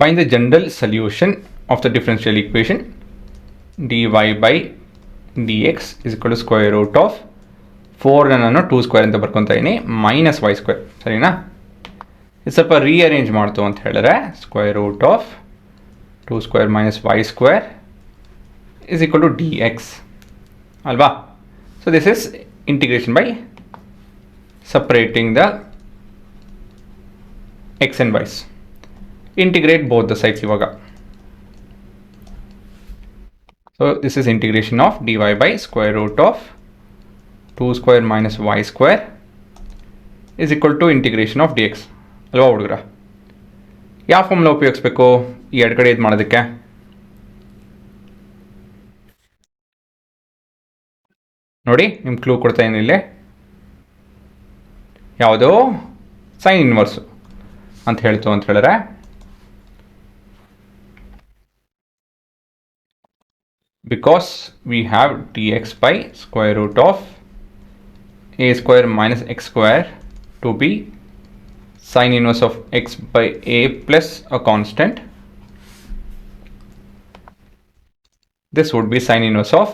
Find the general solution of the differential equation dy by dx is equal to square root of 4 ನಾನು 2 square ಅಂತ ಬರ್ಕೊತಾ ಇದ್ದೀನಿ minus y square. ಸರಿನಾ? ಇದು ಸ್ವಲ್ಪ ರೀಅರೇಂಜ್ ಮಾಡ್ತು ಅಂತ ಹೇಳಿದ್ರೆ square root of 2 square minus y square is equal to dx ಅಲ್ವಾ? So this is integration by separating the x and y's. Integrate both the sides ಇವಾಗ. So this is integration of dy by square root of 2 square minus y square is equal to integration of dx ಅಲ್ವಾ ಹುಡುಗರ? ಯಾವ formula ಉಪಯೋಗಿಸ್ಬೇಕು ಈ ಎರಡು ಕಡೆ ಇದು ಮಾಡೋದಕ್ಕೆ? ನೋಡಿ ನಿಮ್ಮ ಕ್ಲೂ ಕೊಡ್ತಾ ಇದ್ದೀನಿ ಇಲ್ಲಿ. ಯಾವುದೋ ಸೈನ್ ಇನ್ವರ್ಸು ಅಂತ ಹೇಳ್ತು ಅಂತ ಹೇಳಿದ್ರೆ because we have dx by square root of a square minus x square to be sin inverse of x by a plus a constant, this would be sin inverse of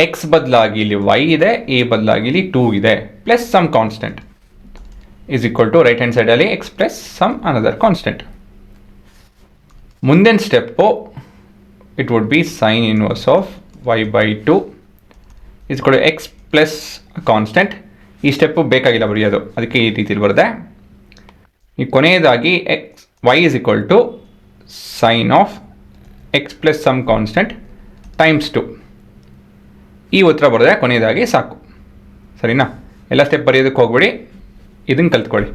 x ಬದಲಾಗಿ ಇಲ್ಲಿ y ಇದೆ, a ಬದಲಾಗಿ ಇಲ್ಲಿ 2 ಇದೆ, plus some constant is equal to right hand side ಅಲ್ಲಿ x plus some another constant. ಮುಂದಿನ step it would be sin inverse of y by 2 is equal to x plus a constant. ಈ step ಬೇಕಾಗಿಲ್ಲ ಬರೆಯೋದು, ಅದಕ್ಕೆ ಈ ರೀತಿಯಲ್ಲಿ ಬರೆದೆ. ಈ ಕೊನೆಯದಾಗಿ y is equal to sin of x plus some constant times 2. ಈ ಉತ್ತರ ಬರೆದ್ರೆ ಕೊನೆಯದಾಗಿ ಸಾಕು. ಸರಿನಾ? ಎಲ್ಲ ಸ್ಟೆಪ್ ಬರೆಯೋದಕ್ಕೆ ಹೋಗ್ಬೇಡಿ, ಇದನ್ನು ಕಲ್ತ್ಕೊಳ್ಳಿ.